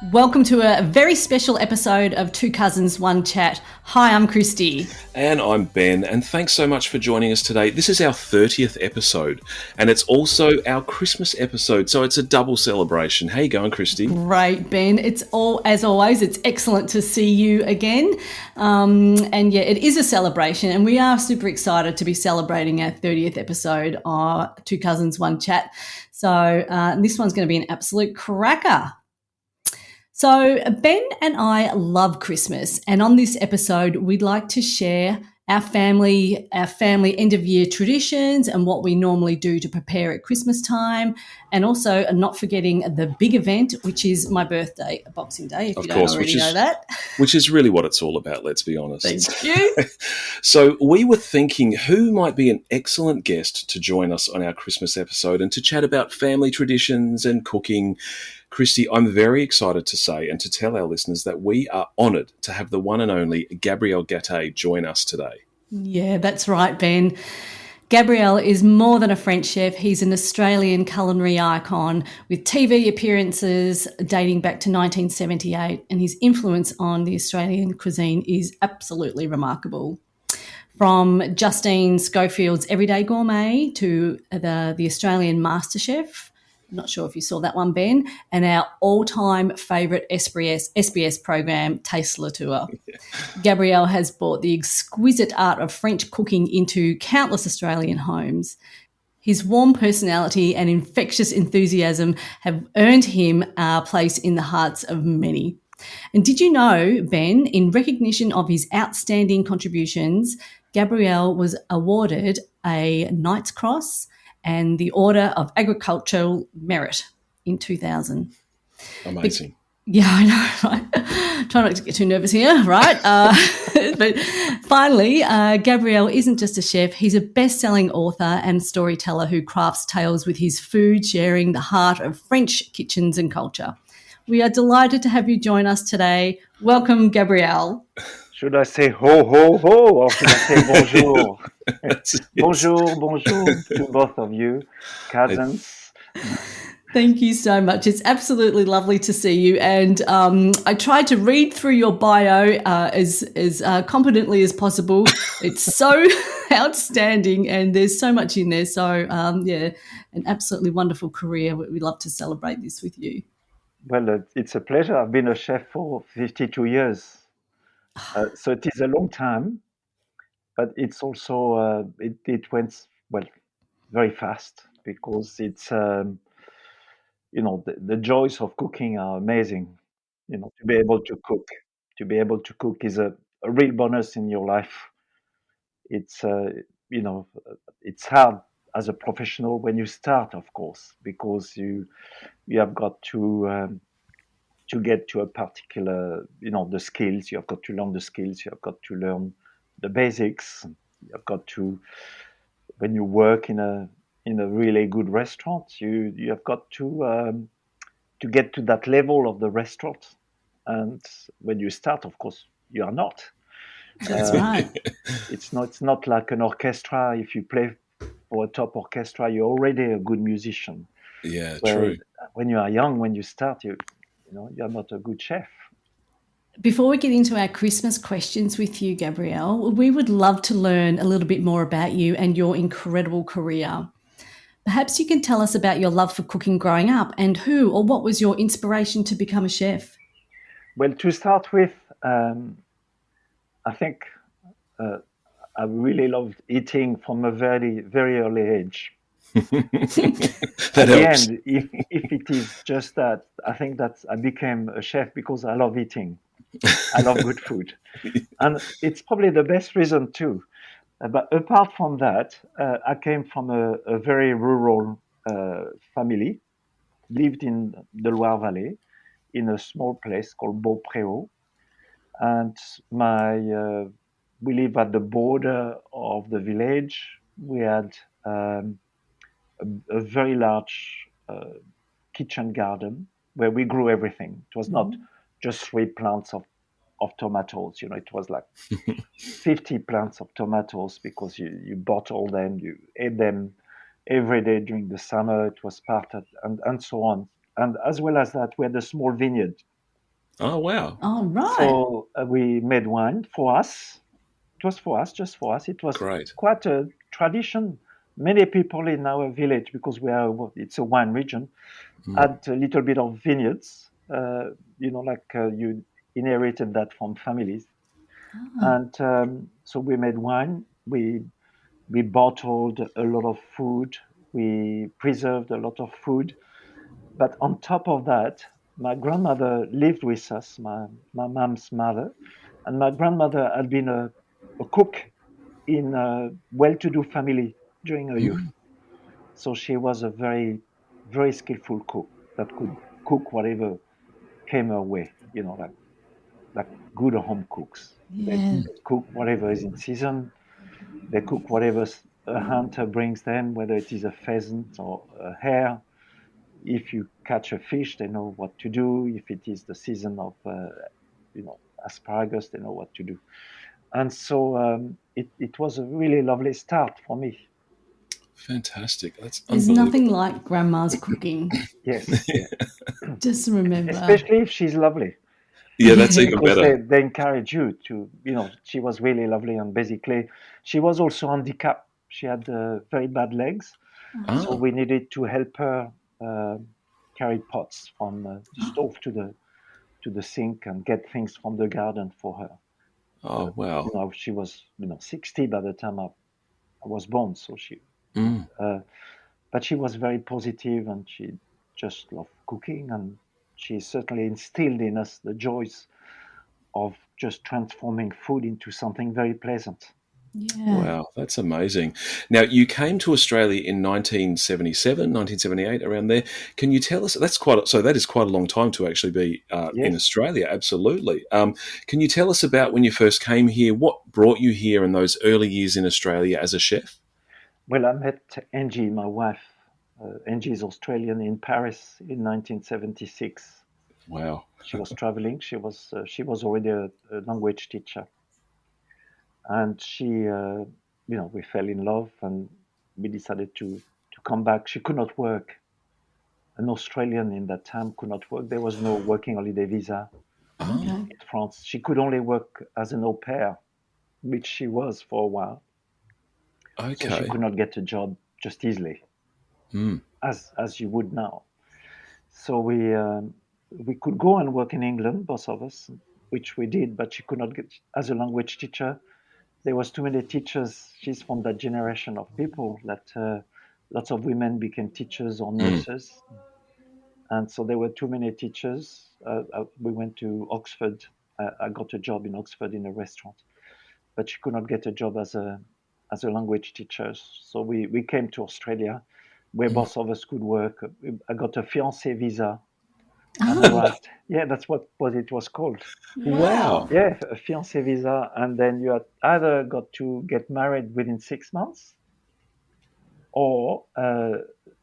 Welcome to a very special episode of Two Cousins, One Chat. Hi, I'm Kristy. And I'm Ben, and thanks so much for joining us today. This is our 30th episode, and it's also our Christmas episode, so it's a double celebration. How you going, Kristy? Great, Ben. As always, it's excellent to see you again. And yeah, it is a celebration, and we are super excited to be celebrating our 30th episode of Two Cousins, One Chat. So this one's going to be an absolute cracker. So Ben and I love Christmas, and on this episode, we'd like to share our family end of year traditions and what we normally do to prepare at Christmas time, and also not forgetting the big event, which is my birthday, Boxing Day, if you don't already know that. Which is really what it's all about, let's be honest. Thank you. So we were thinking who might be an excellent guest to join us on our Christmas episode and to chat about family traditions and cooking. Kristy, I'm very excited to say and to tell our listeners that we are honoured to have the one and only Gabriel join us today. Yeah, that's right, Ben. Gabriel is more than a French chef. He's an Australian culinary icon with TV appearances dating back to 1978, and his influence on the Australian cuisine is absolutely remarkable. From Justine Schofield's Everyday Gourmet to the Australian MasterChef, I'm not sure if you saw that one, Ben, and our all-time favourite SBS program, Taste Le Tour. Yeah. Gabriel has brought the exquisite art of French cooking into countless Australian homes. His warm personality and infectious enthusiasm have earned him a place in the hearts of many. And did you know, Ben, in recognition of his outstanding contributions, Gabriel was awarded a Knight's Cross and the Order of Agricultural Merit in 2000. Amazing. Yeah, I know, right? Try not to get too nervous here, right? But finally, Gabriel isn't just a chef. He's a best-selling author and storyteller who crafts tales with his food, sharing the heart of French kitchens and culture. We are delighted to have you join us today. Welcome, Gabriel. Should I say ho, ho, ho, or should I say bonjour? Bonjour to both of you, cousins. Thank you so much. It's absolutely lovely to see you. And I tried to read through your bio as competently as possible. It's so outstanding, and there's so much in there. So, an absolutely wonderful career. We'd love to celebrate this with you. Well, it's a pleasure. I've been a chef for 52 years. So it is a long time, but it's also, it went, very fast because it's, the joys of cooking are amazing. To be able to cook is a real bonus in your life. It's, it's hard as a professional when you start, of course, because you have got to get to a particular, the skills. You have got to learn the skills. You have got to learn the basics. You have got to, when you work in a really good restaurant, you have got to get to that level of the restaurant. And when you start, of course, you are not. That's right. It's not like an orchestra. If you play for a top orchestra, you're already a good musician. Yeah, true. When you are young, when you start, you're not a good chef. Before we get into our Christmas questions with you, Gabriel, we would love to learn a little bit more about you and your incredible career. Perhaps you can tell us about your love for cooking growing up and who or what was your inspiration to become a chef? Well, to start with, I think I really loved eating from a very, very early age. That helps. End, if it is just that, I think that I became a chef because I love eating. I love good food. And it's probably the best reason too. But apart from that, I came from a very rural family, lived in the Loire Valley, in a small place called Beaupréau. And we live at the border of the village. We had a very large kitchen garden where we grew everything. It was not just 3 plants of tomatoes. It was like 50 plants of tomatoes because you bought all them, you ate them every day during the summer. It was part of, and so on. And as well as that, we had a small vineyard Oh, wow. Oh, right. So we made wine for us. It was for us, just for us. It was Great. quite a tradition. Many people in our village, because it's a wine region, had a little bit of vineyards. You inherited that from families, and so we made wine. We bottled a lot of food. We preserved a lot of food. But on top of that, my grandmother lived with us, my mom's mother, and my grandmother had been a cook in a well-to-do family during her youth. So she was a very, very skillful cook that could cook whatever came her way, like good home cooks. They Yeah. cook whatever is in season. They cook whatever a hunter brings them, whether it is a pheasant or a hare. If you catch a fish, they know what to do. If it is the season of, asparagus, they know what to do. And so it was a really lovely start for me. Fantastic. That's There's nothing unbelievable. like grandma's cooking. Yes, yeah. Just remember. Especially if she's lovely, Yeah, that's even because better. they encourage you to, she was really lovely. And basically, she was also handicapped. She had very bad legs. So Ah, we needed to help her uh, carry pots from the stove to the sink and get things from the garden for her. oh, wow. She was 60 by the time I was born, so Mm. uh, but she was very positive and she just loved cooking, and she certainly instilled in us the joys of just transforming food into something very pleasant. Yeah. Wow, that's amazing. Now, you came to Australia in 1977, 1978, around there. Can you tell us, that is quite a long time to actually be in Yes. Australia, absolutely. Can you tell us about when you first came here, what brought you here in those early years in Australia as a chef? Well, I met Angie, my wife. Angie is Australian, in Paris in 1976. Wow. She was traveling. She was already a language teacher, and we fell in love, and we decided to come back. She could not work. An Australian in that time could not work. There was no working holiday visa Ah, Okay. in France. She could only work as an au pair, which she was for a while. So she okay. could not get a job just easily, Mm. as you would now. So we could go and work in England, both of us, which we did. But she could not get as a language teacher. There was too many teachers. She's from that generation of people that lots of women became teachers or Mm. nurses, and so there were too many teachers. We went to Oxford. I got a job in Oxford in a restaurant, but she could not get a job as a language teacher. So we came to Australia, where Mm. both of us could work. I got a fiancé visa and Oh, arrived. Yeah, that's what it was called. Wow. wow. Yeah, a fiancé visa, and then you had either got to get married within 6 months, or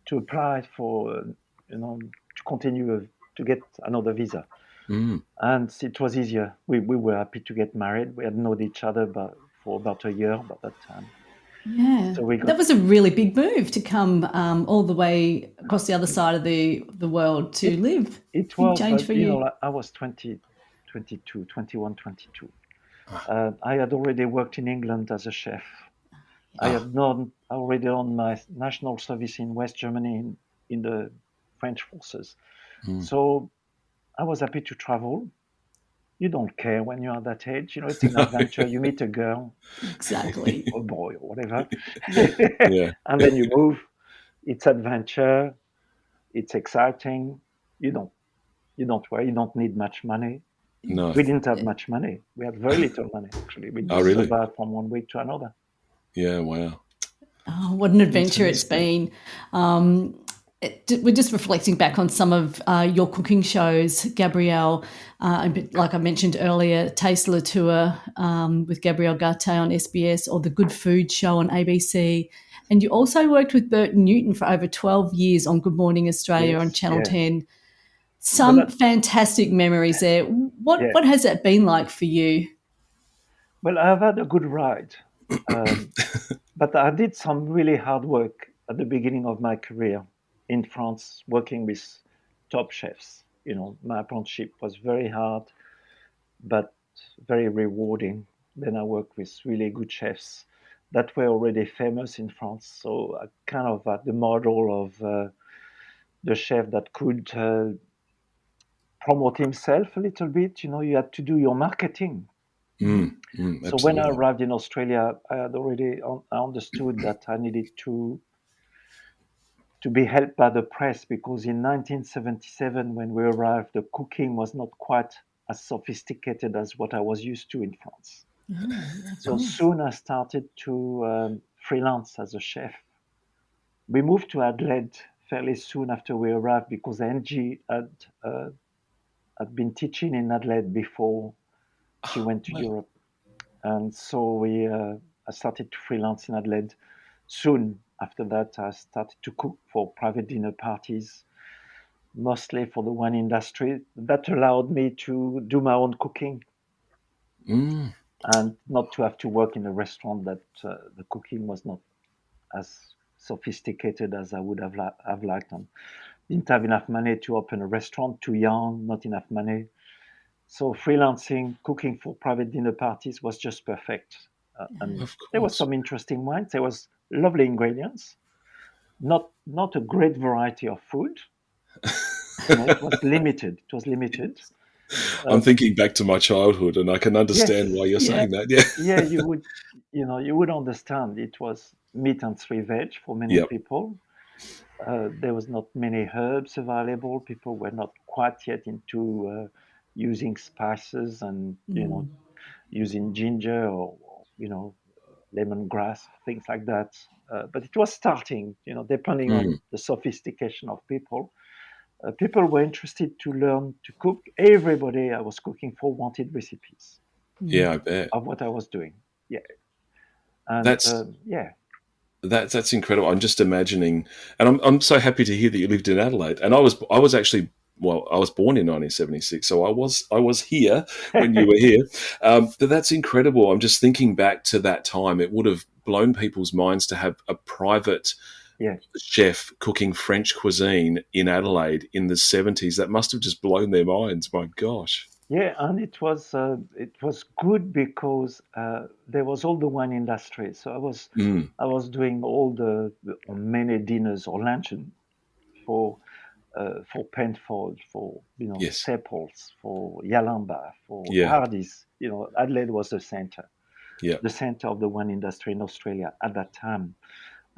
to apply for, to continue to get another visa. Mm. And it was easier. We were happy to get married. We had known each other for about a year by that time. Yeah. So we got, That was a really big move to come all the way across the other side of the world to it, live. it Big was, change for you. like I was 20, 22, 21, 22. Ah, I had already worked in England as a chef. I ah. had already done my national service in West Germany in the French forces. Mm. So I was happy to travel. You don't care when you're that age. It's an No. adventure. You meet a girl Exactly. or boy or whatever, Yeah. Yeah. and then you move. It's adventure. It's exciting. You don't you don't worry. You don't need much money. No. We didn't have much money. We had very little money actually. We Oh, just really? survived from one week to another. Yeah, wow. Oh, what an adventure it's Fantastic. been. Um, we're just reflecting back on some of your cooking shows, Gabrielle. Like I mentioned earlier, Taste Le Tour with Gabrielle Garte on SBS, or the Good Food Show on ABC. And you also worked with Bert Newton for over 12 years on Good Morning Australia on Yes, Channel yeah. 10. Well, Some fantastic memories there. What yeah. what has that been like for you? Well, I've had a good ride, um, but I did some really hard work at the beginning of my career in France, working with top chefs. my apprenticeship was very hard, but very rewarding. Then I worked with really good chefs that were already famous in France. So I kind of had the model of the chef that could promote himself a little bit. You had to do your marketing. So when I Absolutely. arrived in Australia, I had already I understood that I needed to be helped by the press, because in 1977, when we arrived, the cooking was not quite as sophisticated as what I was used to in France. Of So course. soon I started to freelance as a chef. We moved to Adelaide fairly soon after we arrived, because Angie had been teaching in Adelaide before she went to Wow. Europe. And so I started to freelance in Adelaide. Soon after that, I started to cook for private dinner parties, mostly for the wine industry. That allowed me to do my own cooking Mm. and not to have to work in a restaurant that the cooking was not as sophisticated as I would have liked. And didn't have enough money to open a restaurant, too young, not enough money. So freelancing, cooking for private dinner parties was just perfect. And Of there was course. some interesting wines. There was lovely ingredients, not a great variety of food. It was limited. It was limited. I'm Uh, thinking back to my childhood, and I can understand yes, why you're Yeah. saying that. Yeah. yeah, you would understand. It was meat and three veg for many Yep. people. There was not many herbs available. People were not quite yet into using spices and using ginger or lemongrass, things like that. But it was starting, depending on Mm. the sophistication of people. People were interested to learn to cook. Everybody I was cooking for wanted recipes Yeah, I bet. of what I was doing. Yeah, and That's yeah, that's incredible. I'm just imagining, and I'm so happy to hear that you lived in Adelaide. And I was actually, well, I was born in 1976, so I was here when you were here. But that's incredible. I'm just thinking back to that time. It would have blown people's minds to have a private yeah, chef cooking French cuisine in Adelaide in the 70s. That must have just blown their minds. My gosh. yeah. And it was good because there was all the wine industry. So Mm. I was doing all the many dinners or luncheon for Penfold, for Yes. Sepals, for Yalamba, for Yeah. Hardy's. Adelaide was Yeah. the center of the wine industry in Australia at that time.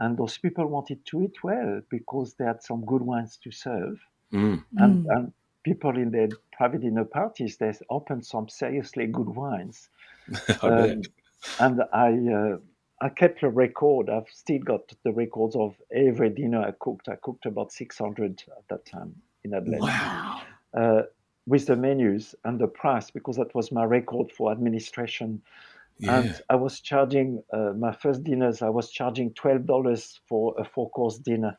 And those people wanted to eat well because they had some good wines to serve. Mm. And people in their private dinner parties, they opened some seriously good wines. I bet. Um, and I kept a record. I've still got the records of every dinner I cooked. I cooked about 600 at that time in Adelaide, Wow. Wow. uh, with the menus and the price, because that was my record for administration. And Yeah. I was charging my first dinners. I was charging $12 for a four-course dinner.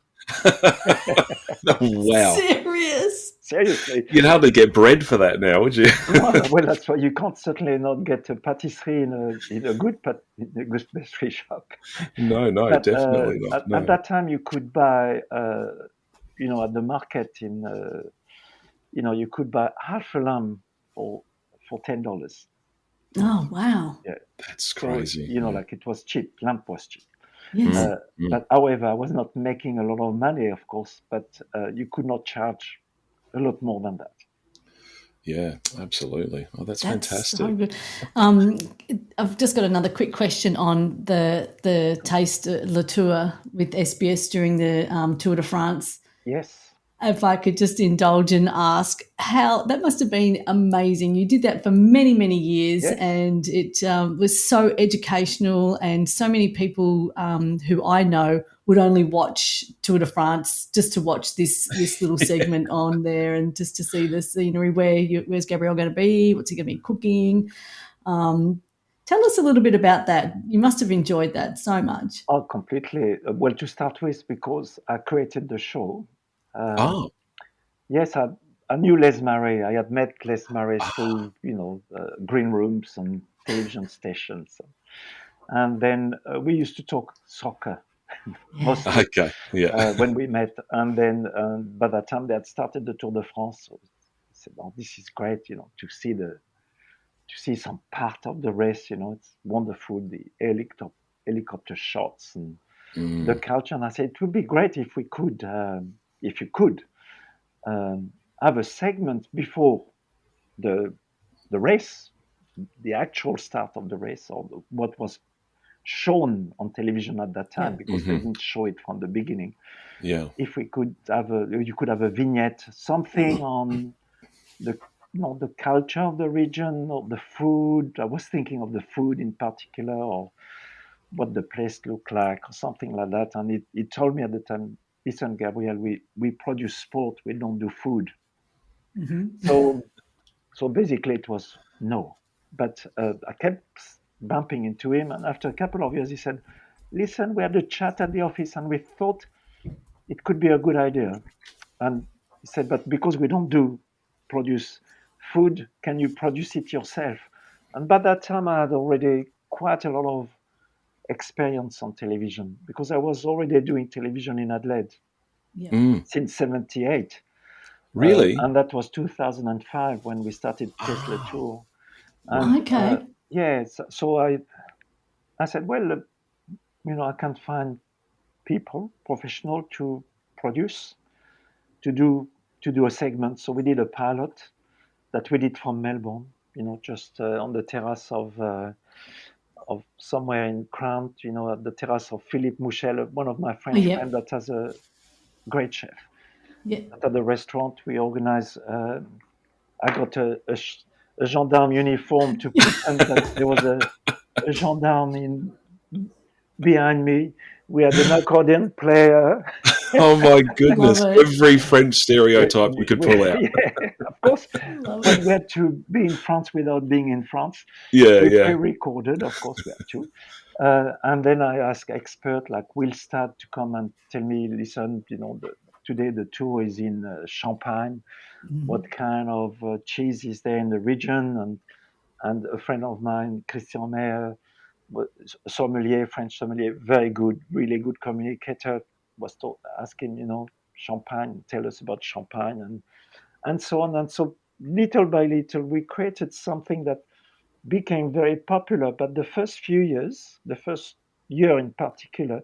Wow. Serious. Seriously. You'd hardly get bread for that now, would you? Well, that's why you can't certainly not get a patisserie in a good pastry shop. No, no, But definitely not. at No. that time, you could buy, at the market you could buy half a lamb for $10. Oh, wow. Yeah. That's So crazy. like it was cheap. Lamb was cheap. Yes. Mm, mm. But however, I was not making a lot of money, of course. But you could not charge a lot more than that. Yeah, absolutely. Oh, that's That's so fantastic. good. I've just got another quick question on the taste Le Tour with SBS during the Tour de France. Yes. If I could just indulge and ask how that must have been amazing. You did that for many, many years, Yes. and it was so educational. And so many people who I know would only watch Tour de France just to watch this little segment on there, and just to see the scenery. Where's Gabriel going to be? What's he going to be cooking? Tell us a little bit about that. You must have enjoyed that so much. Oh, completely. Well, to start with, because I created the show. Um, Oh, yes, I knew Les Marais. I had met Les Marais ah, through, green rooms and television stations. And then we used to talk soccer Yeah. mostly okay. Yeah. when we met. And then by that time, they had started the Tour de France. So said, "Oh, this is great, to see some part of the race. It's wonderful, the helicopter shots and the culture." And I said, "It would be great if if you could have a segment before the race, the actual start of the race, or what was shown on television at that time, because they didn't show it from the beginning. Yeah. If we could you could have a vignette, something on the the culture of the region, or the food. I was thinking of the food in particular, or what the place looked like, or something like that." And he told me at the time, "Listen, Gabriel, we produce sport, we don't do food." So basically it was no. But I kept bumping into him, and after a couple of years he said, "Listen, we had a chat at the office and we thought it could be a good idea." And he said, "But because we don't produce food, can you produce it yourself?" And by that time I had already quite a lot of experience on television, because I was already doing television in Adelaide since 78. Really? And that was 2005 when we started Taste Le Tour. And Okay. so I said, "Well, I can't find people, professional, to produce, to do a segment." So we did a pilot that we did from Melbourne, just on the terrace of somewhere in Crown, at the terrace of Philippe Mouchel, one of my French Yep. friends that has a great chef. Yeah. At the restaurant, we organized. I got a gendarme uniform to pretend that there was a gendarme behind me. We had an accordion player. Oh my goodness! Love it. Every French stereotype we could pull out. Yeah, of course. Love But it. we had to be in France without being in France. Yeah, We yeah. pre-recorded, of course, we had to. And then I asked expert like Will Stad to come and tell me, "Listen, today the tour is in Champagne. What kind of cheese is there in the region?" And a friend of mine, Christian Meyer, sommelier, French sommelier, very good, really good communicator, was asking, Champagne, tell us about Champagne, and so on. And so little by little, we created something that became very popular. But the first few years, the first year in particular,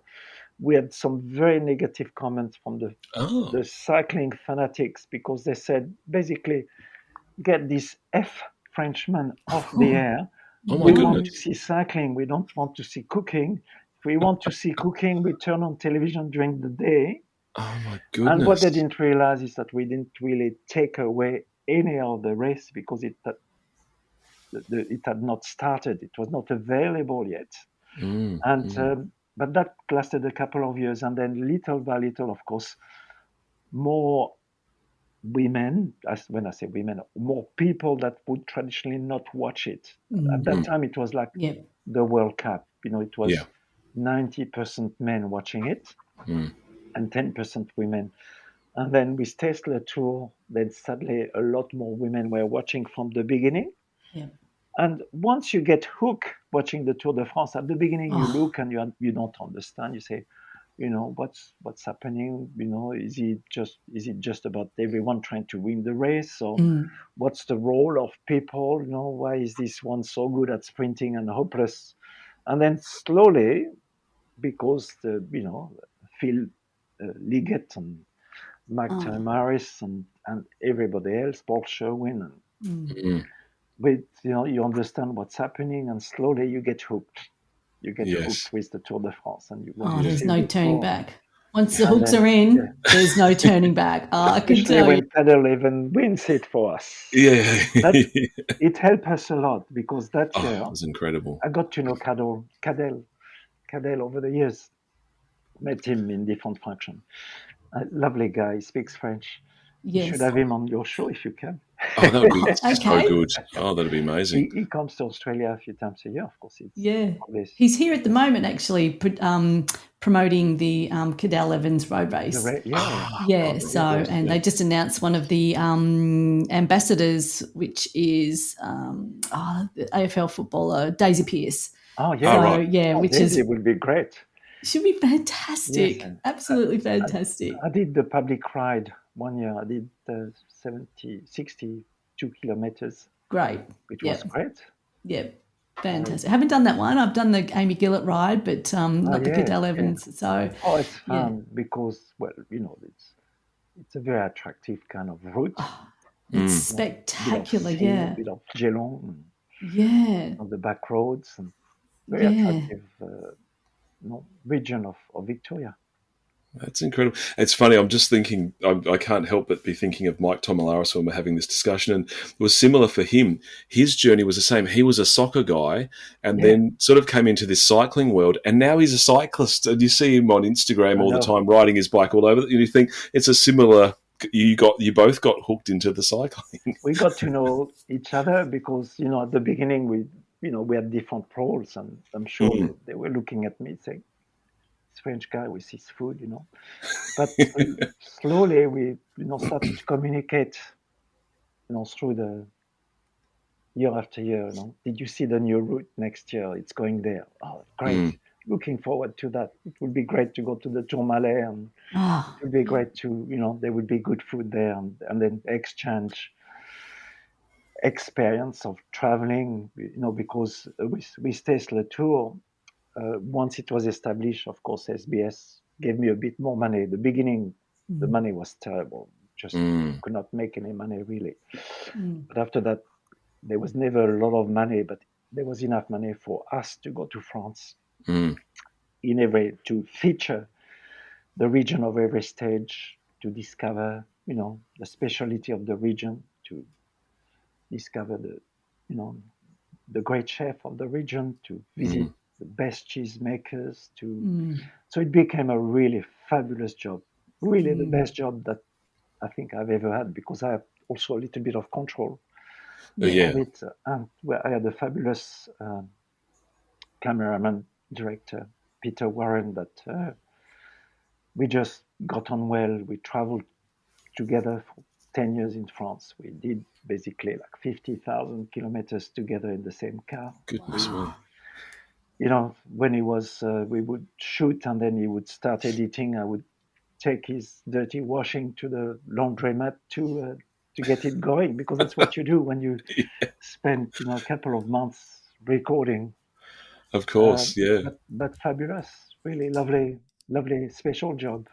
we had some very negative comments from Oh, the cycling fanatics, because they said, basically, "Get this Frenchman off the air. oh my We want goodness! to see cycling. We don't want to see cooking. If we want to see cooking, we turn on television during the day." Oh my And what they goodness! didn't realize is that we didn't really take away any of the race, because it had not started. It was not available yet. And but that lasted a couple of years, and then little by little, of course, more women, when I say women, more people that would traditionally not watch it. At that time, it was like Yeah. the World Cup. It was Yeah. 90% men watching it and 10% women. And then with Taste Le Tour, then suddenly a lot more women were watching from the beginning. Yeah. And once you get hooked watching the Tour de France, at the beginning you look and you don't understand. You say, what's happening? Is it just about everyone trying to win the race, or what's the role of people? Why is this one so good at sprinting and hopeless? And then slowly, because Phil Liggett and Mike Maris and everybody else, Paul Sherwin, but you understand what's happening, and slowly you get hooked. You get Yes. hooked with the Tour de France, and you want to There's see no the turning Tour. back. Once the And hooks then, are in, there's no turning back. I can especially tell you. when Cadel even wins it for us. Yeah. It helped us a lot, because that Oh, year it was incredible. I got to know Cadel over the years. Met him in different functions. A lovely guy, he speaks French. You should Yes. have him on your show if you can. Oh, that would be so Okay. good. Oh, that'd be amazing. He comes to Australia a few times a year, of course. Yeah. Obvious. He's here at the moment, actually, promoting the Cadell Evans road race. Yeah, so, and they just announced one of the ambassadors, which is the AFL footballer, Daisy Pearce. Oh, yeah. So, right. yeah, which Daisy will be great. should be fantastic. Yes. Absolutely fantastic. I did the public ride one year. I did 62 kilometers, Great. which Yeah. was great. Yeah. Fantastic. I haven't done that one. I've done the Amy Gillett ride, but not the Yes, Cadell yeah. Evans. So, Oh, it's yeah. fun because, well, it's a very attractive kind of route. It's Bit of spectacular. sea, Yeah. a bit of Geelong Yeah. on the back roads, and very Yeah. attractive region of Victoria. That's incredible. It's funny. I'm just thinking. I can't help but be thinking of Mike Tomalaris when we're having this discussion, and it was similar for him. His journey was the same. He was a soccer guy, and then sort of came into this cycling world, and now he's a cyclist. And you see him on Instagram all the time, riding his bike all over. And you think it's a similar. You both got hooked into the cycling. We got to know each other because at the beginning we had different roles, and I'm sure they were looking at me saying, "French guy with his food," But slowly we started to communicate, through the year after year. Did you see the new route next year? It's going there. Oh, great! Looking forward to that. It would be great to go to the Tourmalet, and it would be great to there would be good food there, and then exchange experience of traveling. Because with Tesla Tour. Once it was established, of course, SBS gave me a bit more money. At the beginning, the money was terrible. Just could not make any money, really. But after that, there was never a lot of money, but there was enough money for us to go to France to feature the region of every stage, to discover, the specialty of the region, to discover the great chef of the region, to visit the best cheesemakers. So it became a really fabulous job, really the best job that I think I've ever had, because I have also a little bit of control of it. And where I had a fabulous cameraman, director, Peter Warren, that we just got on well. We traveled together for 10 years in France. We did basically like 50,000 kilometers together in the same car. Goodness me. When we would shoot and then he would start editing, I would take his dirty washing to the laundromat to get it going, because that's what you do when you spend a couple of months recording. Of course, But fabulous, really lovely, special job.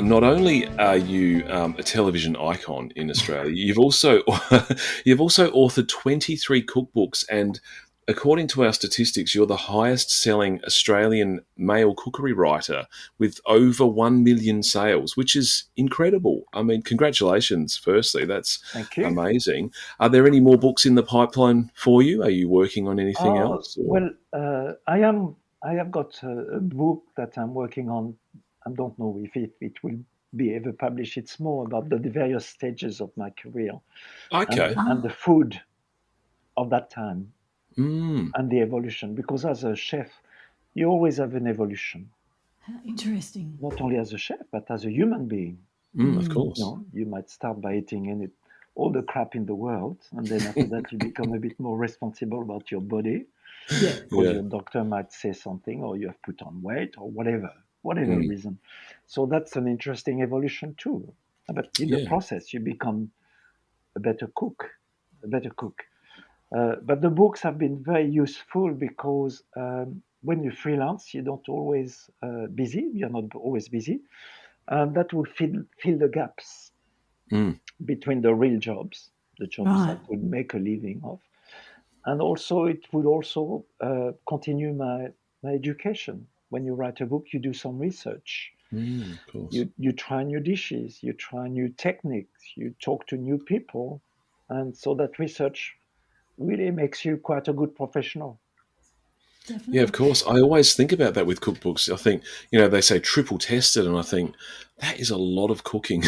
Not only are you a television icon in Australia, you've also authored 23 cookbooks, and according to our statistics, you're the highest-selling Australian male cookery writer with over 1 million sales, which is incredible. I mean, congratulations, firstly. That's amazing. Are there any more books in the pipeline for you? Are you working on anything else? Well, I have got a book that I'm working on. I don't know if it will be ever published. It's more about the various stages of my career, and the food of that time, and the evolution. Because as a chef, you always have an evolution. How interesting. Not only as a chef, but as a human being. Of course. You might start by eating all the crap in the world, and then after that you become a bit more responsible about your body. Because your doctor might say something, or you have put on weight, or whatever reason. So that's an interesting evolution too. But in the process, you become a better cook. But the books have been very useful because when you freelance, you don't always busy. You're not always busy. That will fill the gaps between the real jobs, the jobs I could make a living of. And also, it would also continue my education. When you write a book, you do some research. Of course. You try new dishes, you try new techniques, you talk to new people. And so that research really makes you quite a good professional. Definitely. Yeah, of course. I always think about that with cookbooks. I think, they say triple tested, and I think that is a lot of cooking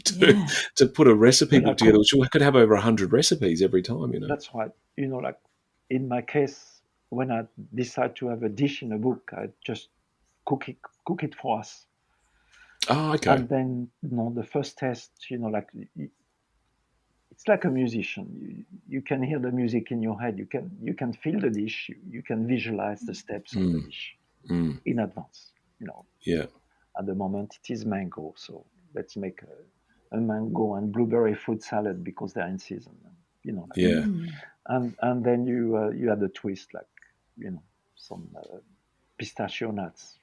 to put a recipe book together, which could have over 100 recipes every time, That's right. Like in my case, when I decide to have a dish in a book, I just cook it for us. Oh, okay. And then, the first test, like it's like a musician. You can hear the music in your head. You can feel the dish. You can visualize the steps of the dish in advance. Yeah. At the moment it is mango, so let's make a mango and blueberry fruit salad because they're in season. Like Yeah. and then you add a twist, like some pistachio nuts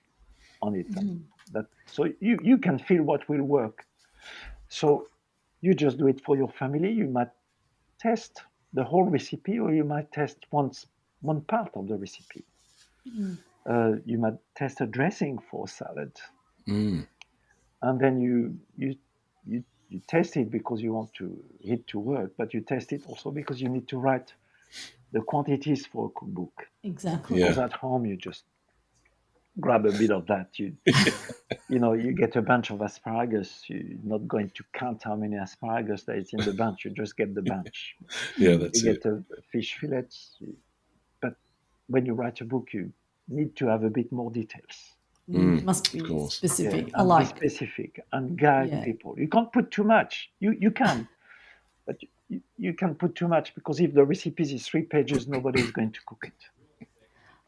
on it, and that, so you can feel what will work. So you just do it for your family. You might test the whole recipe, or you might test one part of the recipe. You might test a dressing for salad, and then you test it because you want it to work, but you test it also because you need to write the quantities for a cookbook. Exactly. Yeah. Because at home you just grab a bit of that. You get a bunch of asparagus. You're not going to count how many asparagus there is in the bunch. You just get the bunch. Yeah, that's You it. get a fish fillet, but when you write a book, you need to have a bit more details. Must be Of course. specific. I And be like. specific and gag Yeah. people. You can't put too much. You can, but you can put too much, because if the recipe is 3 pages, nobody is going to cook it.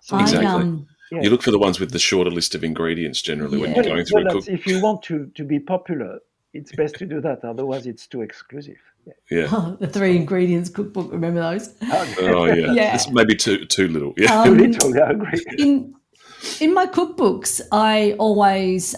So Exactly. yeah. You look for the ones with the shorter list of ingredients generally when Yeah. you're going through a Well, cook. that's, if you want to be popular, it's best to do that. Otherwise, it's too exclusive. Yeah. Yeah. The 3 ingredients cookbook. Remember those? Oh yeah. Yeah. It's maybe too little. Yeah. Too little, I agree. In my cookbooks, I always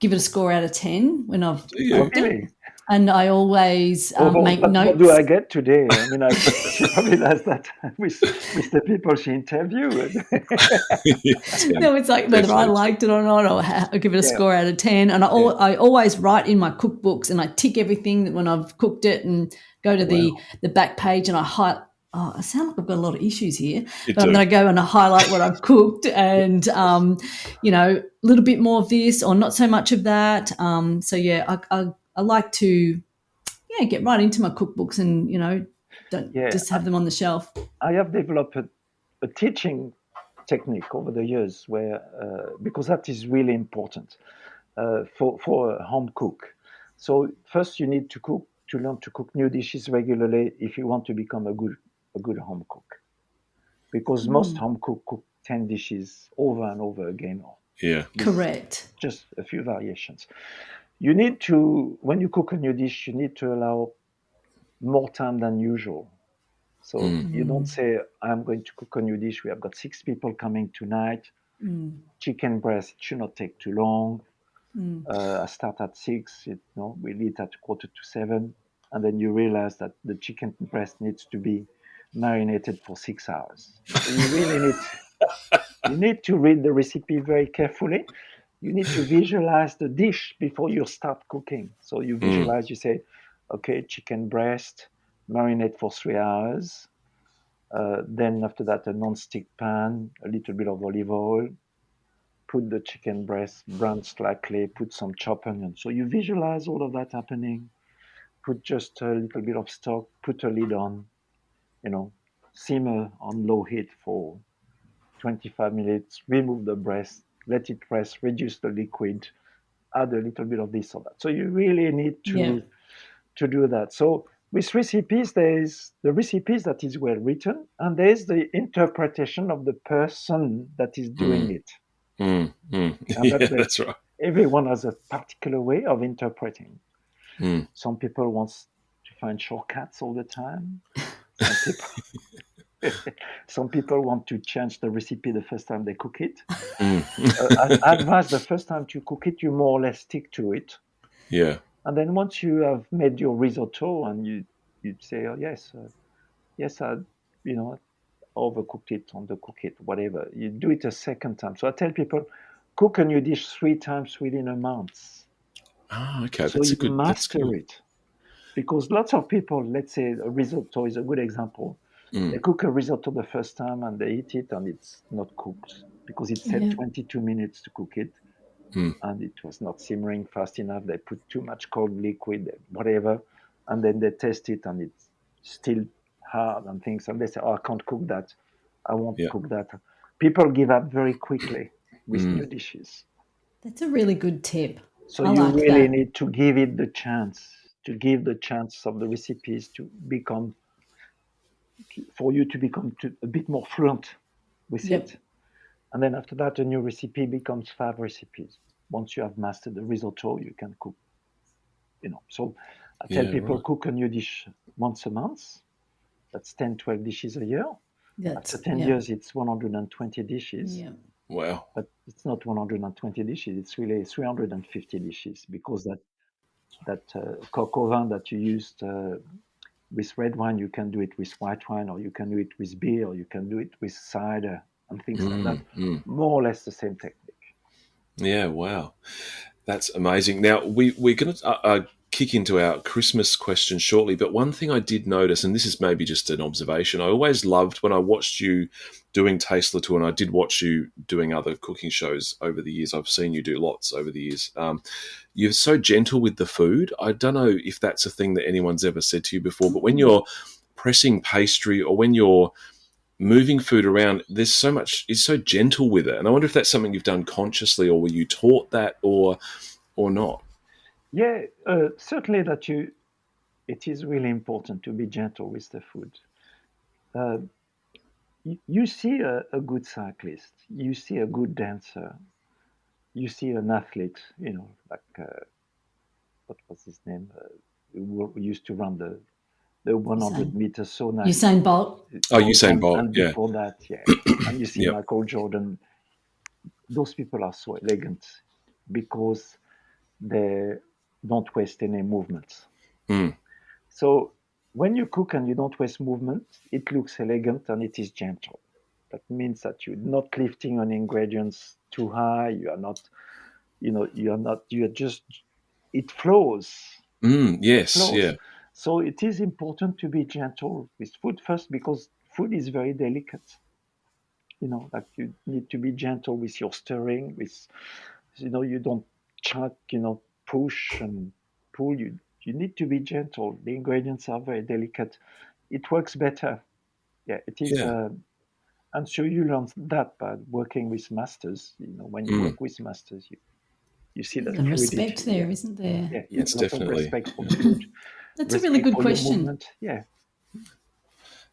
give it a score out of 10 when I've cooked it. Really? And I always make What notes. do I get today? I mean, she probably does that with the people she interviewed. No, it's like whether I liked it or not, or I give it a score out of 10. And I always write in my cookbooks, and I tick everything that when I've cooked it, and go to the back page, and I highlight. Oh, I sound like I've got a lot of issues here, but I'm going to go and I highlight what I've cooked, and a little bit more of this or not so much of that. So yeah, I like to get right into my cookbooks, and don't just have them on the shelf. I have developed a teaching technique over the years where because that is really important for a home cook. So first you need to learn to cook new dishes regularly if you want to become a good home cook. Because most home cook 10 dishes over and over again. Yeah. Correct. Just a few variations. You need to, when you cook a new dish, you need to allow more time than usual. So you don't say, I'm going to cook a new dish. We have got 6 people coming tonight. Chicken breast, it should not take too long. I start at 6, we'll eat at 6:45. And then you realize that the chicken breast needs to be marinated for 6 hours. So you really need to read the recipe very carefully. You need to visualize the dish before you start cooking. So you visualize, you say, okay, chicken breast, marinate for 3 hours. Then after that, a non-stick pan, a little bit of olive oil, put the chicken breast, brown slightly, put some chopped onion. So you visualize all of that happening. Put just a little bit of stock, put a lid on, simmer on low heat for 25 minutes, remove the breast, let it rest, reduce the liquid, add a little bit of this or that. So you really need to do that. So with recipes, there is the recipes that is well written, and there is the interpretation of the person that is doing it. Yeah, that's right. Everyone has a particular way of interpreting. Some people want to find shortcuts all the time. Some people want to change the recipe the first time they cook it. I advise the first time you cook it, you more or less stick to it. Yeah. And then once you have made your risotto and you say, oh, yes, I overcooked it, undercooked it, whatever. You do it a second time. So I tell people, cook a new dish 3 times within a month. Oh, okay. So you master it. Because lots of people, let's say a risotto is a good example. They cook a risotto the first time and they eat it and it's not cooked because it said 22 minutes to cook it. And it was not simmering fast enough. They put too much cold liquid, whatever. And then they taste it and it's still hard and things. And they say, oh, I can't cook that. I won't cook that. People give up very quickly with new dishes. That's a really good tip. So I you like really that. need to give it the chance to give the chance of the recipes to become, for you to become a bit more fluent with Yep. it. And then after that, a new recipe becomes 5 recipes. Once you have mastered the risotto, you can cook, So I tell people right. cook a new dish once a month. That's 10, 12 dishes a year. After 10 Yeah. years, it's 120 dishes. Yeah. Wow. But it's not 120 dishes. It's really 350 dishes, because that coq au vin that you used with red wine, you can do it with white wine, or you can do it with beer, or you can do it with cider and things like that. More or less the same technique. Yeah, wow. That's amazing. Now, we're going to kick into our Christmas question shortly, but one thing I did notice, and this is maybe just an observation, I always loved when I watched you doing Taste Latour, and I did watch you doing other cooking shows over the years. I've seen you do lots over the years. You're so gentle with the food. I don't know if that's a thing that anyone's ever said to you before, but when you're pressing pastry or when you're moving food around, there's so much, it's so gentle with it. And I wonder if that's something you've done consciously, or were you taught that, or not? Yeah, certainly that it is really important to be gentle with the food. Uh, you see a good cyclist, you see a good dancer, you see an athlete, like what was his name? Who used to run the 100 meters so nice. Usain Bolt. Oh, Usain Bolt, and yeah. before that, yeah. And you see Yep. Michael Jordan. Those people are so elegant because they don't waste any movements. So when you cook and you don't waste movement, it looks elegant and it is gentle. That means that you're not lifting on ingredients too high. You are not, you are just, it flows. Yes, Flows. yeah. So it is important to be gentle with food first, because food is very delicate. Like you need to be gentle with your stirring, you don't chuck, push and pull. You need to be gentle. The ingredients are very delicate. It works better. Yeah, it is. Yeah. I'm sure you learn that by working with masters. When you work with masters, you see that And fluidity. respect there, isn't there? Yeah, It's a lot of definitely, respect for the food. That's a really Respect good for your question. movement. Yeah.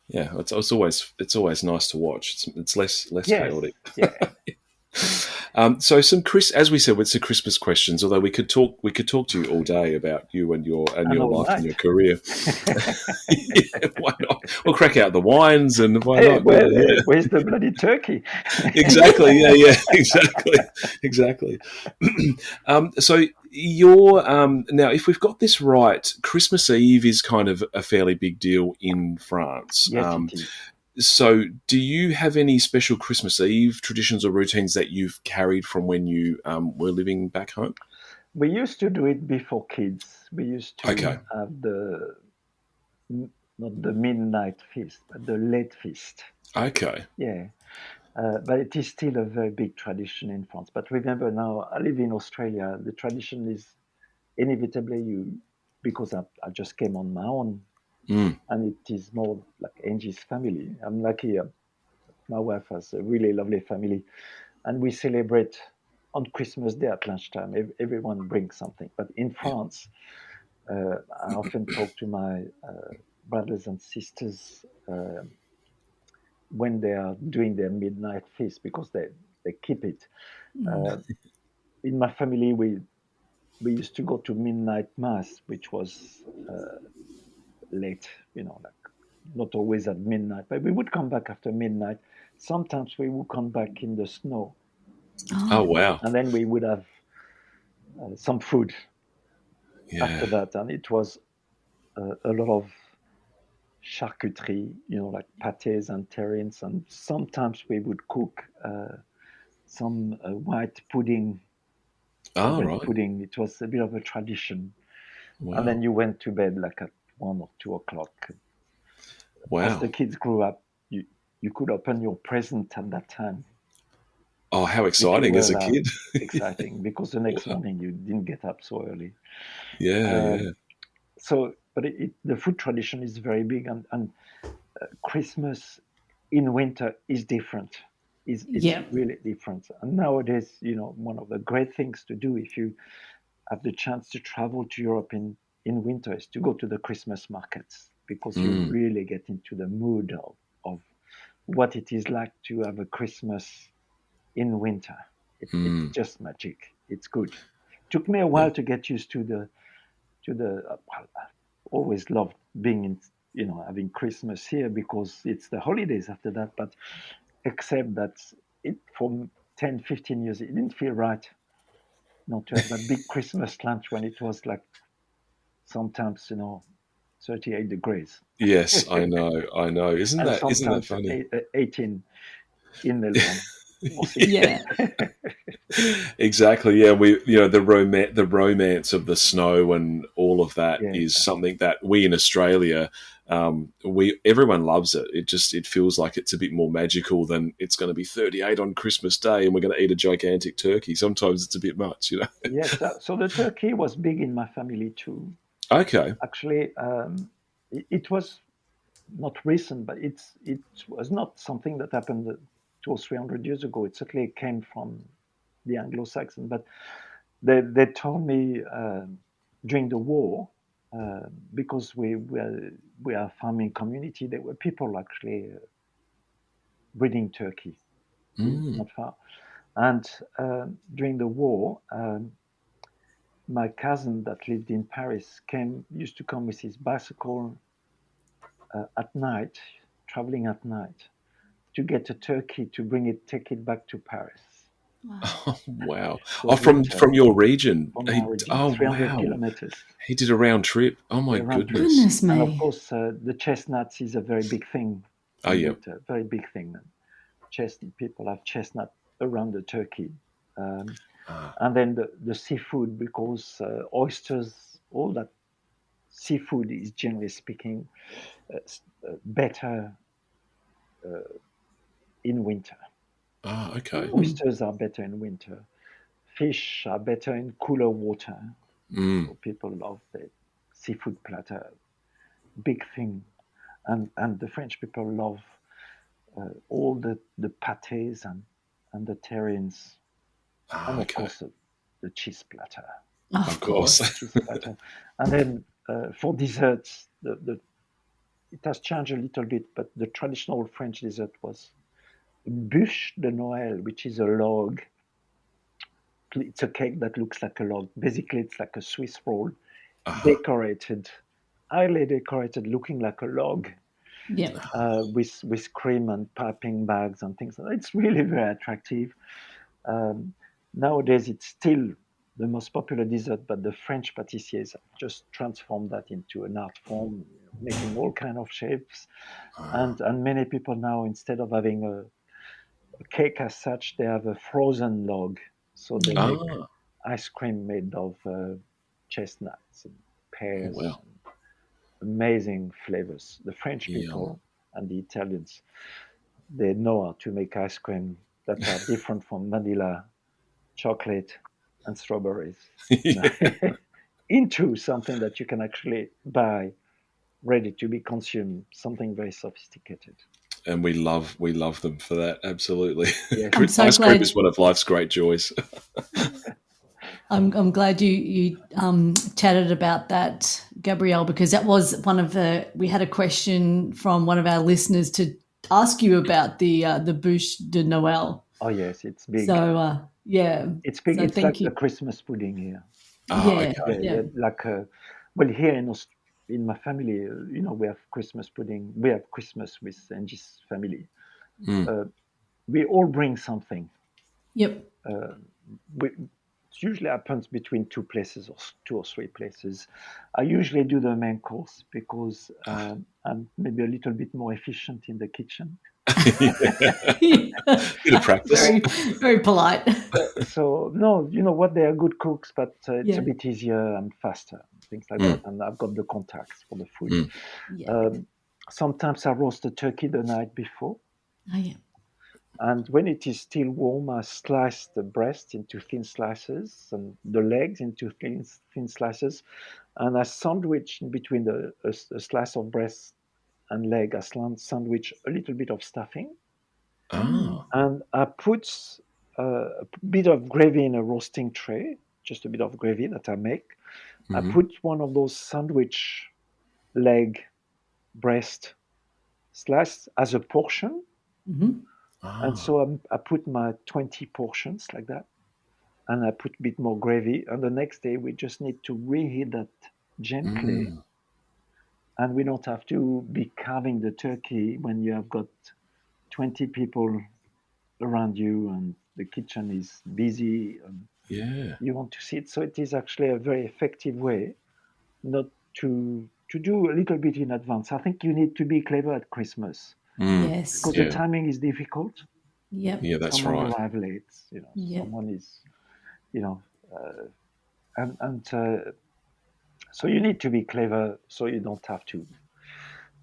yeah. It's always nice to watch. It's less Yes. chaotic. Yeah. So as we said, with some Christmas questions. Although we could talk to you all day about you and your all life and your night. career. Yeah, why not? We'll crack out the wines, and why Hey, not? well, Yeah. where's the bloody turkey? Exactly. Yeah. Exactly. So you're now, if we've got this right, Christmas Eve is kind of a fairly big deal in France. Yes, it is. So do you have any special Christmas Eve traditions or routines that you've carried from when you were living back home? We used to do it before kids. We used to Okay. have not the midnight feast, but the late feast. Okay. Yeah. But it is still a very big tradition in France. But remember now, I live in Australia. The tradition is inevitably because I just came on my own, and it is more like Angie's family. I'm lucky. My wife has a really lovely family, and we celebrate on Christmas Day at lunchtime. Everyone brings something. But in France, I often talk to my brothers and sisters when they are doing their midnight feast, because they keep it. Uh, in my family, we used to go to midnight mass, which was late, like not always at midnight, but we would come back after midnight. Sometimes we would come back in the snow, Oh, wow. and then we would have some food after Yeah. that, and it was a lot of charcuterie, like pâtés and terrines, and sometimes we would cook some white pudding, Oh, red right. pudding. It was a bit of a tradition, and then Wow. you went to bed like at 1 or 2 o'clock. As the Wow. kids grew up, you could open your present at that time Oh, how if you exciting were as a allowed. kid. Exciting, because the next Wow. morning you didn't get up so early. Yeah, yeah. But the food tradition is very big, and Christmas in winter is different. It's Yeah. really different. And nowadays, one of the great things to do if you have the chance to travel to Europe in in winter is to go to the Christmas markets, because you really get into the mood of what it is like to have a Christmas in winter. It's just magic. It's good. Took me a while to get used to the. Well, I've always loved being in, having Christmas here because it's the holidays after that. But except that it for 10, 15 years, it didn't feel right not to have that big Christmas lunch when it was like sometimes 38 degrees. Yes, I know. Isn't And that sometimes funny? 18 in Melbourne. Yeah. Exactly. Yeah, the romance of the snow and all of that Yeah, is exactly. something that we in Australia, everyone loves it. It feels like it's a bit more magical than it's going to be 38 on Christmas Day and we're going to eat a gigantic turkey. Sometimes it's a bit much, you know. Yes, so the turkey was big in my family too. Okay. Actually, it was not recent, but it was not something that happened 200 or 300 years ago. It certainly came from the Anglo-Saxon. But they told me during the war, because we are a farming community, there were people actually breeding turkey not far. And during the war, my cousin that lived in Paris used to come with his bicycle at night, traveling at night, to get a turkey to take it back to Paris. Wow. Oh, wow. It Oh, was from winter your region. from our region, Oh, 300 wow. kilometers. He did a round trip. Oh my Yeah, round trip. goodness. Goodness And of me. course, the chestnuts is a very big thing Oh in yeah. winter, very big thing. People have chestnut around the turkey. Um, and then the seafood, because oysters, all that seafood is generally speaking better in winter. Ah, okay. Oysters are better in winter. Fish are better in cooler water. So people love the seafood platter, big thing. And the French people love all the pâtés and the terrines, and Ah, of okay. course the cheese platter. Of Of course. course. Cheese platter. And then for desserts, it has changed a little bit, but the traditional French dessert was bûche de Noël, which is a log. It's a cake that looks like a log. Basically, it's like a Swiss roll, decorated, highly decorated, looking like a log, Yep. with cream and piping bags and things. It's really very attractive. Um, Nowadays, it's still the most popular dessert, but the French pâtissiers have just transformed that into an art form, making all kind of shapes. And many people now, instead of having a cake as such, they have a frozen log. So they make Ah, ice cream made of chestnuts and oh, pears, wow. amazing flavors. The French Yum. people and the Italians, they know how to make ice cream that are different from vanilla, chocolate, and strawberries. Into something that you can actually buy ready to be consumed, something very sophisticated. And we love them for that. Absolutely. Yes. I'm so Ice cream glad. is one of life's great joys. I'm glad you chatted about that, Gabrielle, because that was one of the. We had a question from one of our listeners to ask you about the bûche de Noël. Oh yes, it's big. So yeah. It's big. So It's like thank the you. Christmas pudding here. Ah, Yeah. okay. Yeah, Yeah. yeah. Like, well, here in my family, we have Christmas pudding. We have Christmas with Angie's family. Uh, we all bring something. Yep. We, it usually happens between two places or two or three places. I usually do the main course because I'm maybe a little bit more efficient in the kitchen. Bit of practice. Very, very polite. So no, you know what? They are good cooks, but it's a Yeah. bit easier and faster, things like that. And I've got the contacts for the food. Yeah. Um, Sometimes I roast the turkey the night before, Oh, yeah. and when it is still warm, I slice the breast into thin slices and the legs into thin slices, and I sandwich in between a slice of breast and leg. I sandwich a little bit of stuffing, Ah, and I put a bit of gravy in a roasting tray, just a bit of gravy that I make. I Mhm. put one of those sandwich leg breast sliced as a portion. Mhm. And so I put my 20 portions like that. And I put a bit more gravy. And the next day, we just need to reheat that gently. Mm. And we don't have to be carving the turkey when you have got 20 people around you and the kitchen is busy and Yeah. you want to see it. So it is actually a very effective way not to do a little bit in advance. I think you need to be clever at Christmas Mm. because Yes. the Yeah. timing is difficult. Yep. Yeah, that's Someone right. arrive late, Yep. someone is, you know, and so you need to be clever so you don't have to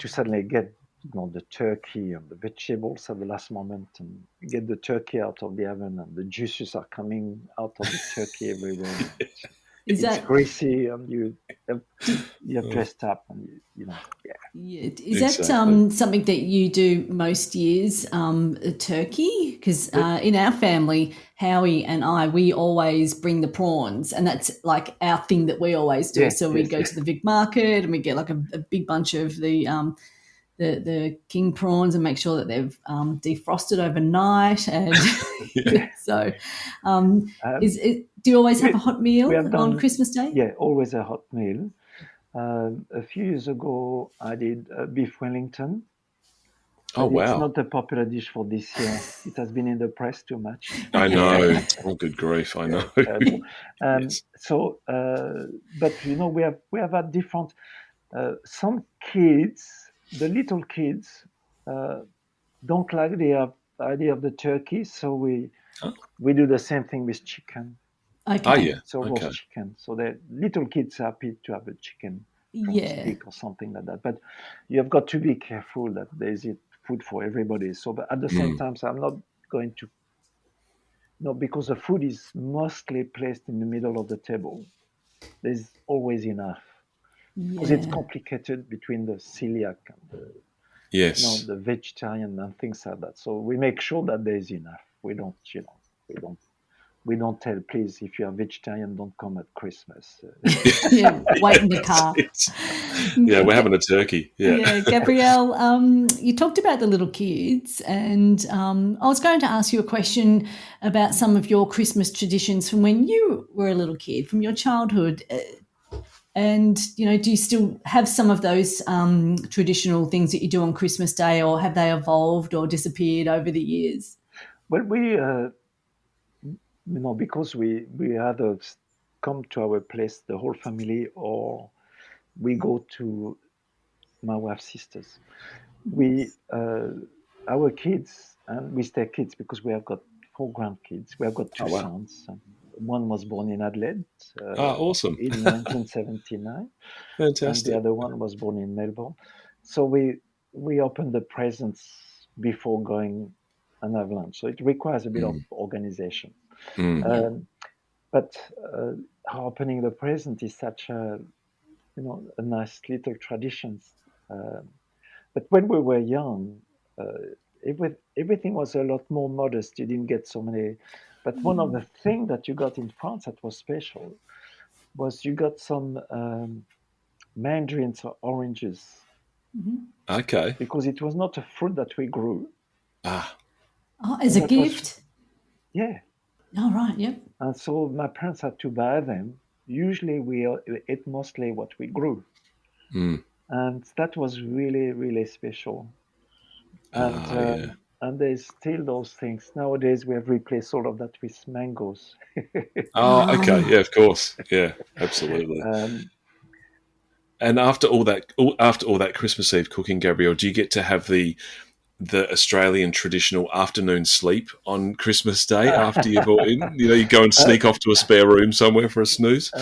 suddenly get the turkey and the vegetables at the last moment and get the turkey out of the oven and the juices are coming out of the turkey everywhere. Is It's that greasy and do, you have Oh, dressed up and yeah. yeah, is that exactly. something that you do most years, a turkey? Because The, in our family, Howie and I, we always bring the prawns, and that's like our thing that we always do. yes, So we yes, go to the Vic Market and we get like a big bunch of the king prawns and make sure that they've defrosted overnight. And Yeah. so, um, do you always have a we, hot we meal have on done, Christmas Day? yeah, always a hot meal. A few years ago, I did beef Wellington, Oh, but it's wow. not a popular dish for this year. It has been in the press too much. I Yeah. know. Oh, good grief. I Yeah, know. it's terrible. Yes. So, but we have had different. Some kids, the little kids, uh, don't like the idea of the turkey, so Oh, we do the same thing with chicken. oh, Okay. yeah. So roast Okay. chicken. So the little kids are happy to have a chicken Yeah. drumstick or something like that. But you have got to be careful that there is food for everybody. So, but at the same Mm. time, so I'm not going to no because the food is mostly placed in the middle of the table. There's always enough because it's Yeah. complicated between the celiac and Yes. the vegetarian and things like that. So we make sure that there's enough. We don't we don't tell please if you are vegetarian don't come at Christmas. Yeah. Wait in the Yes, car. it's, yeah, we're having a turkey. Yeah. Yeah, Gabrielle, you talked about the little kids, and I was going to ask you a question about some of your Christmas traditions from when you were a little kid, from your childhood. And, do you still have some of those traditional things that you do on Christmas Day, or have they evolved or disappeared over the years? Well, we because we either come to our place the whole family or we go to my wife's sisters. We our kids and we stay kids because we have got 4 grandkids. We have got Oh, two wow. sons. One was born in Adelaide Ah, awesome. in 1979, and the Fantastic. other one was born in Melbourne. So we open the presents before going and have lunch. So it requires a bit of Mm. organization. Mm. Yeah. Um, but opening the present is such a nice little tradition. Um, but when we were young, everything was a lot more modest. You didn't get so many. But one of the things that you got in France that was special was you got some mandarins or oranges Okay. because it was not a fruit that we grew. Ah, Oh, as And a that was, gift? yeah. Oh, right. Yep. And so my parents had to buy them. Usually we ate mostly what we grew. mm. And that was really, really special. And Ah, yeah. and there's still those things. Nowadays we have replaced all of that with mangoes. Oh, okay. Yeah, of course. Yeah, absolutely. um, And after all that Christmas Eve cooking, Gabrielle, do you get to have the Australian traditional afternoon sleep on Christmas Day after you've all eaten? You go and uh, sneak off to a spare room somewhere for a snooze.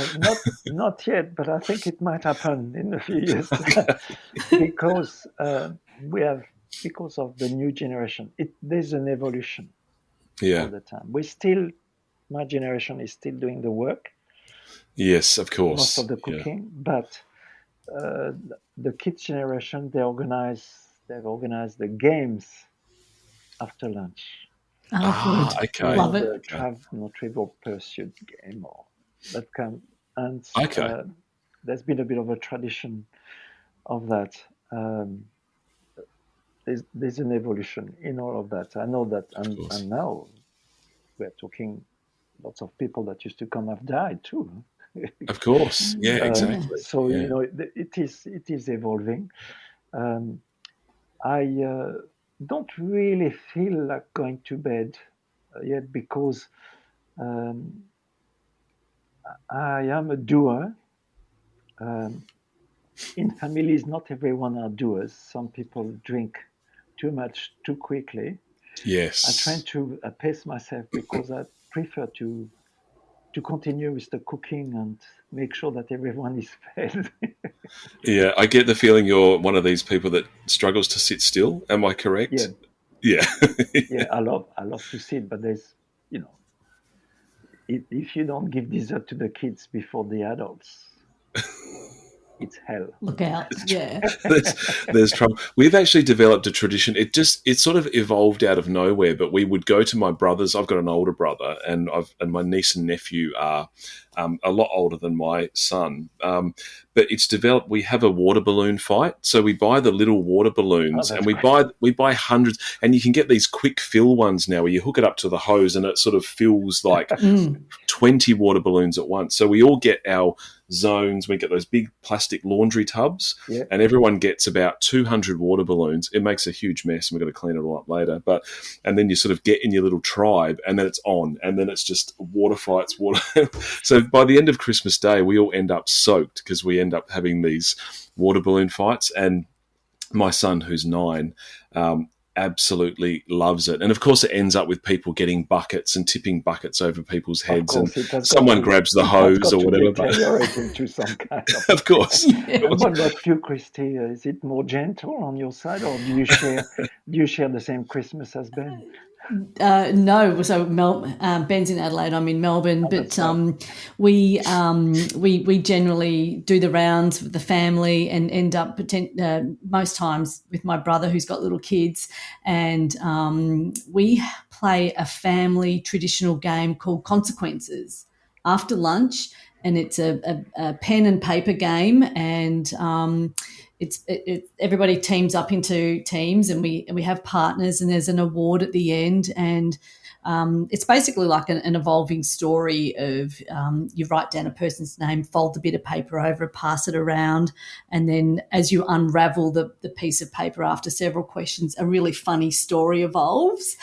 not yet, but I think it might happen in a few years Okay. because we have because of the new generation. There's an evolution all Yeah. the time. My generation is still doing the work, Yes, of most of course. the Yeah. cooking, but uh, the kids generation they've organized the games after lunch. Oh, Ah, good. okay. Love The it. Okay. Trivial Pursuit game or that come, and Okay. there's been a bit of a tradition of that. Um, there's an evolution in all of that. I know that, Of course. and now we're talking. Lots of people that used to come have died too. Of course. Yeah, Yeah. exactly. So Yeah. it is evolving. Um, I don't really feel like going to bed yet because um, I am a doer. Um, in families, not everyone are doers. Some people drink too much too quickly. I try Yes. to pace myself because I prefer to continue with the cooking and make sure that everyone is fed. Yeah, I get the feeling you're one of these people that struggles to sit still. Am I Yeah, correct? Yeah. yeah, I love to sit, but there's, you know, if you don't give dessert to the kids before the adults, it's hell. Look out. Yeah. there's there's trouble. We've actually developed a tradition. It sort of evolved out of nowhere. But we would go to my brothers. I've got an older brother, and my niece and nephew are a lot older than my son. But it's developed. We have a water balloon fight. So we buy the little water Oh, balloons, and that's we great. buy hundreds. And you can get these quick fill ones now, where you hook it up to the hose, and it sort of fills like Mm. 20 water balloons at once. So we all get our zones. We get those big plastic laundry tubs, Yeah, and everyone gets about 200 water balloons. It makes a huge mess, and we've got to clean it all up later. And then you sort of get in your little tribe, and then it's on, and then it's just water fights, water. So by the end of Christmas Day, we all end up soaked because we end up having these water balloon fights. And my son, who's 9, absolutely loves it. And of course, it ends up with people getting buckets and tipping buckets over people's of heads, and course, it has got someone to grabs the it has hose got or to whatever. But deteriorate into some kind of. of course, of Yeah. And course. what about you, Christy? Is it more gentle on your side, or do you share the same Christmas as Ben? No, so Ben's in Adelaide. I'm in Melbourne, Oh, but that's right. we generally do the rounds with the family and end up most times with my brother who's got little kids, and we play a family traditional game called Consequences after lunch, and it's a pen and paper game, and everybody teams up into teams, and we have partners, and there's an award at the end, and it's basically like an evolving story of you write down a person's name, fold a bit of paper over, pass it around, and then as you unravel the piece of paper after several questions, a really funny story evolves.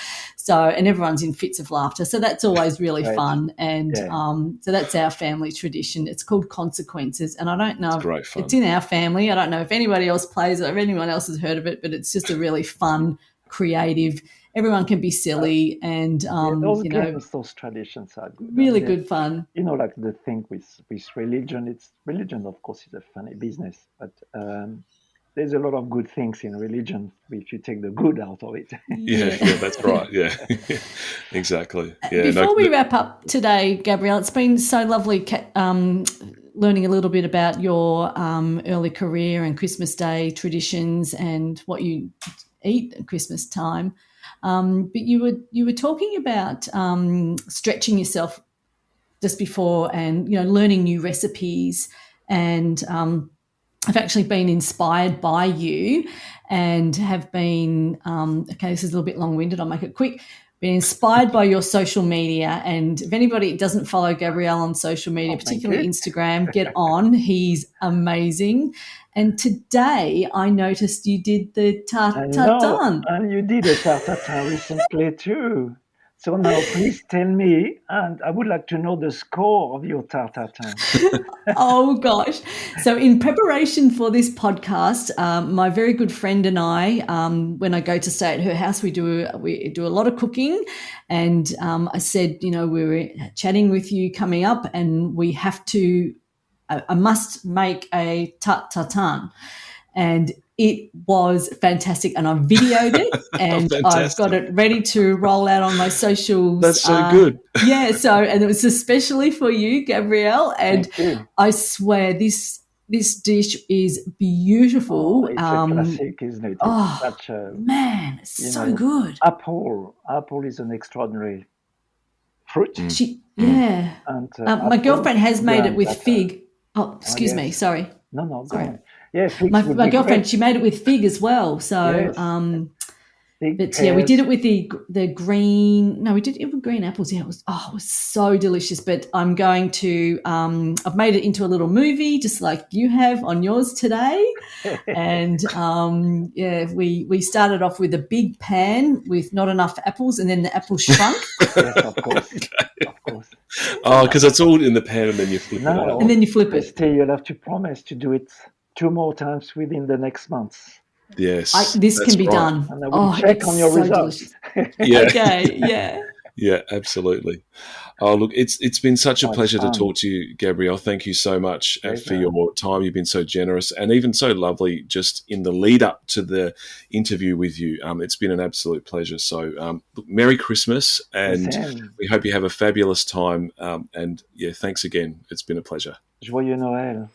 So, and everyone's in fits of laughter. So that's always really Right. fun. And Yeah. so that's our family tradition. It's called Consequences. And I don't know, It's great fun. it's in our family. I don't know if anybody else plays it or if anyone else has heard of it, but it's just a really fun, creative, everyone can be silly and, Yeah, those games, those traditions are good. really And good fun. like the thing with religion, religion, of course, is a funny business, but there's a lot of good things in religion if you take the good out of it. Yeah, that's right. Yeah, exactly. Yeah, Before we wrap up today, Gabrielle, it's been so lovely learning a little bit about your early career and Christmas Day traditions and what you eat at Christmas time. But you were talking about stretching yourself just before, and learning new recipes, and I've actually been inspired by you and have been, okay, this is a little bit long-winded, I'll make it quick, been inspired by your social media. And if anybody doesn't follow Gabriel on social media, Thank particularly you. Instagram, get on. He's amazing. And today I noticed you did the I know, tartare. and you did a tartare recently too. So now please tell me, and I would like to know the score of your tartare. Oh gosh. So in preparation for this podcast, my very good friend and I, when I go to stay at her house, we do a lot of cooking, and I said, we were chatting with you coming up, and we have to, I must make a tartare. And it was fantastic, and I videoed it, and I've got fantastic. it ready to roll out on my socials. That's so good. Yeah, and it was especially for you, Gabrielle, and Thank you. I swear this dish is beautiful. Oh, it's a classic, isn't it? It's Oh such a, man, it's you so know, good. apple. Apple is an extraordinary fruit. Yeah. And my girlfriend has made it with butter. fig. Oh, excuse me. yes. Sorry. No, go Sorry. on. Yeah, figs My would be girlfriend, great. she made it with fig as well. So, Yes. Fig, but yeah, we pears. did it with the green. No, we did it with green apples. Yeah, it was so delicious. But I'm going to. I've made it into a little movie, just like you have on yours today. And yeah, we started off with a big pan with not enough apples, and then the apples shrunk, Yes, of course. Of course. Oh, because it's all in the pan and then you flip it Now, out. and then you flip it. Kristy, you'll have to promise to do it 2 more times within the next months. Yes, This that's can be right. done. And I will check it's on your so results. delicious. Yeah. Okay, yeah. Yeah, absolutely. Oh, look, it's been such a Oh, it's pleasure to fun. talk to you, Gabrielle. Thank you so much for Pleasure. your time. You've been so generous and even so lovely just in the lead up to the interview with you. It's been an absolute pleasure. So, look, Merry Christmas, and Same. we hope you have a fabulous time. And yeah, thanks again. It's been a pleasure. Joyeux Noël.